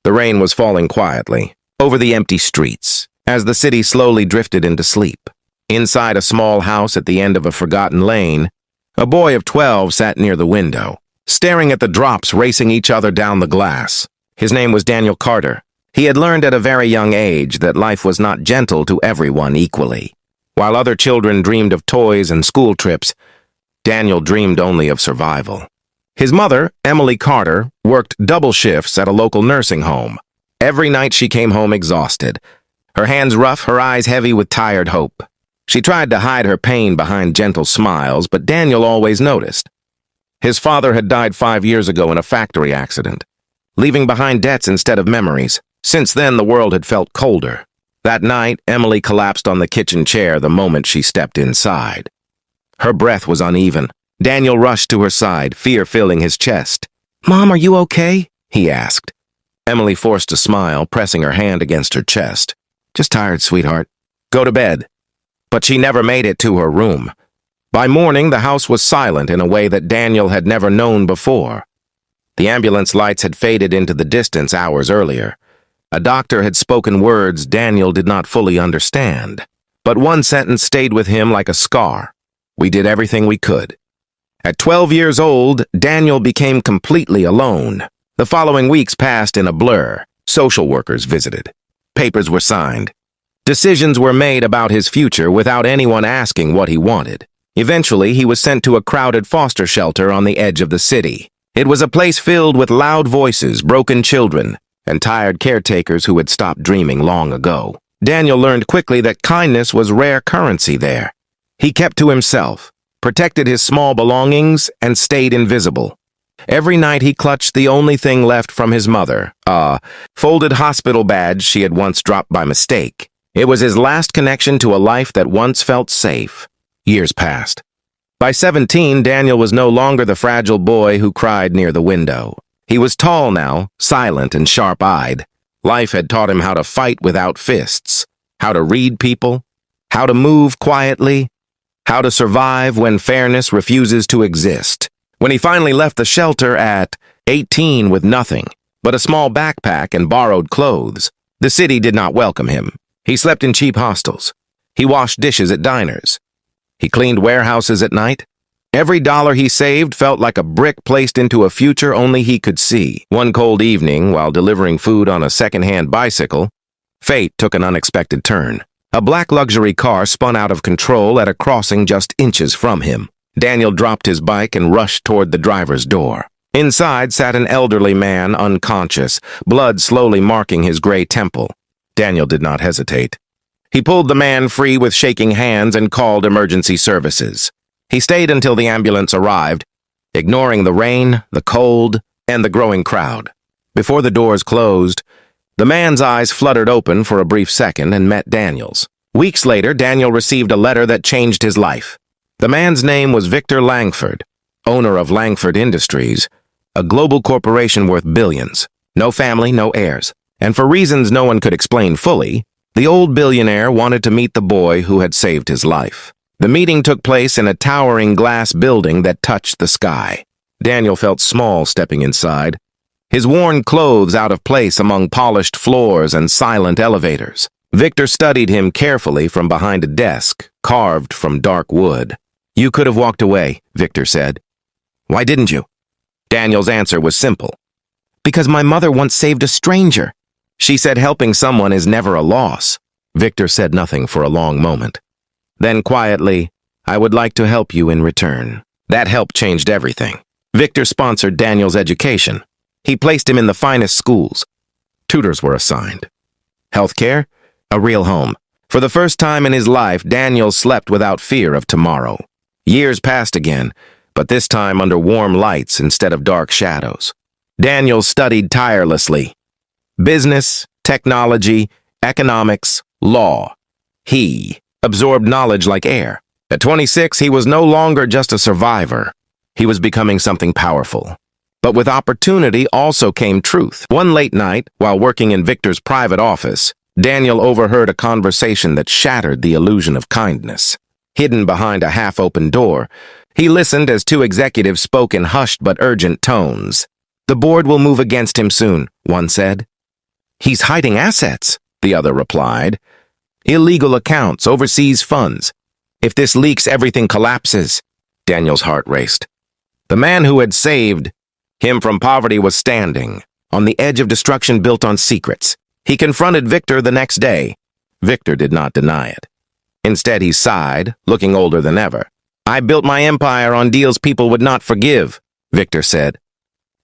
The rain was falling quietly, over the empty streets, as the city slowly drifted into sleep. Inside a small house at the end of a forgotten lane, a boy of 12 sat near the window, staring at the drops racing each other down the glass. His name was Daniel Carter. He had learned at a very young age that life was not gentle to everyone equally. While other children dreamed of toys and school trips, Daniel dreamed only of survival. His mother, Emily Carter, worked double shifts at a local nursing home. Every night she came home exhausted, her hands rough, her eyes heavy with tired hope. She tried to hide her pain behind gentle smiles, but Daniel always noticed. His father had died 5 years ago in a factory accident, leaving behind debts instead of memories. Since then, the world had felt colder. That night, Emily collapsed on the kitchen chair the moment she stepped inside. Her breath was uneven. Daniel rushed to her side, fear filling his chest. "Mom, are you okay?" he asked. Emily forced a smile, pressing her hand against her chest. "Just tired, sweetheart. Go to bed." But she never made it to her room. By morning, the house was silent in a way that Daniel had never known before. The ambulance lights had faded into the distance hours earlier. A doctor had spoken words Daniel did not fully understand, but one sentence stayed with him like a scar. "We did everything we could." At 12 years old, Daniel became completely alone. The following weeks passed in a blur. Social workers visited. Papers were signed. Decisions were made about his future without anyone asking what he wanted. Eventually, he was sent to a crowded foster shelter on the edge of the city. It was a place filled with loud voices, broken children, and tired caretakers who had stopped dreaming long ago. Daniel learned quickly that kindness was rare currency there. He kept to himself, protected his small belongings, and stayed invisible. Every night he clutched the only thing left from his mother, a folded hospital badge she had once dropped by mistake. It was his last connection to a life that once felt safe. Years passed. By 17, Daniel was no longer the fragile boy who cried near the window. He was tall now, silent and sharp-eyed. Life had taught him how to fight without fists, how to read people, how to move quietly, how to survive when fairness refuses to exist. When he finally left the shelter at 18 with nothing but a small backpack and borrowed clothes, the city did not welcome him. He slept in cheap hostels. He washed dishes at diners. He cleaned warehouses at night. Every dollar he saved felt like a brick placed into a future only he could see. One cold evening, while delivering food on a second-hand bicycle, fate took an unexpected turn. A black luxury car spun out of control at a crossing just inches from him. Daniel dropped his bike and rushed toward the driver's door. Inside sat an elderly man, unconscious, blood slowly marking his gray temple. Daniel did not hesitate. He pulled the man free with shaking hands and called emergency services. He stayed until the ambulance arrived, ignoring the rain, the cold, and the growing crowd. Before the doors closed, the man's eyes fluttered open for a brief second and met Daniel's. Weeks later, Daniel received a letter that changed his life. The man's name was Victor Langford, owner of Langford Industries, a global corporation worth billions. No family, no heirs. And for reasons no one could explain fully, the old billionaire wanted to meet the boy who had saved his life. The meeting took place in a towering glass building that touched the sky. Daniel felt small stepping inside, his worn clothes out of place among polished floors and silent elevators. Victor studied him carefully from behind a desk, carved from dark wood. "You could have walked away," Victor said. "Why didn't you?" Daniel's answer was simple. "Because my mother once saved a stranger. She said helping someone is never a loss." Victor said nothing for a long moment. Then quietly, "I would like to help you in return." That help changed everything. Victor sponsored Daniel's education. He placed him in the finest schools. Tutors were assigned. Healthcare? A real home. For the first time in his life, Daniel slept without fear of tomorrow. Years passed again, but this time under warm lights instead of dark shadows. Daniel studied tirelessly. Business, technology, economics, law. He absorbed knowledge like air. At 26, he was no longer just a survivor. He was becoming something powerful. But with opportunity also came truth. One late night, while working in Victor's private office, Daniel overheard a conversation that shattered the illusion of kindness. Hidden behind a half-open door, he listened as two executives spoke in hushed but urgent tones. "The board will move against him soon," one said. He's hiding assets, the other replied. Illegal accounts, overseas funds. If this leaks, everything collapses. Daniel's heart raced. The man who had saved him from poverty was standing on the edge of destruction built on secrets. He confronted Victor the next day. Victor did not deny it. Instead, he sighed, looking older than ever. I built my empire on deals people would not forgive, Victor said.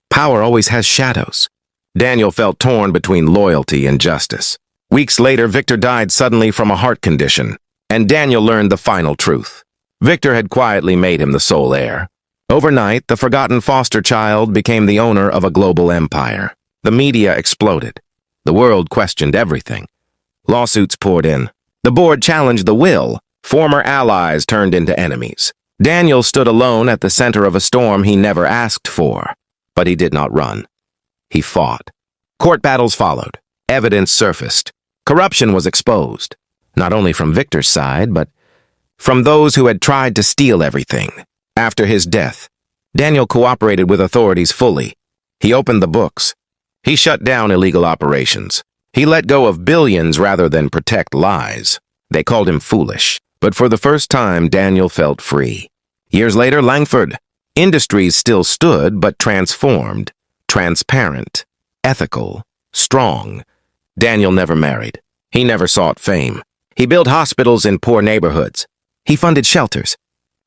Power always has shadows. Daniel felt torn between loyalty and justice. Weeks later, Victor died suddenly from a heart condition, and Daniel learned the final truth. Victor had quietly made him the sole heir. Overnight, the forgotten foster child became the owner of a global empire. The media exploded. The world questioned everything. Lawsuits poured in. The board challenged the will. Former allies turned into enemies. Daniel stood alone at the center of a storm he never asked for. But he did not run. He fought. Court battles followed. Evidence surfaced. Corruption was exposed, not only from Victor's side, but from those who had tried to steal everything. After his death, Daniel cooperated with authorities fully. He opened the books. He shut down illegal operations. He let go of billions rather than protect lies. They called him foolish, but for the first time, Daniel felt free. Years later, Langford. Industries still stood, but transformed. Transparent. Ethical. Strong. Daniel never married. He never sought fame. He built hospitals in poor neighborhoods. He funded shelters.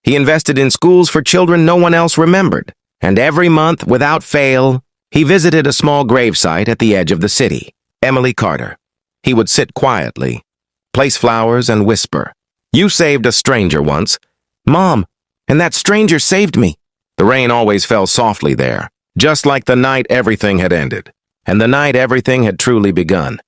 He invested in schools for children no one else remembered. And every month, without fail, he visited a small gravesite at the edge of the city. Emily Carter. He would sit quietly, place flowers, and whisper, You saved a stranger once. Mom, and that stranger saved me. The rain always fell softly there, just like the night everything had ended, and the night everything had truly begun.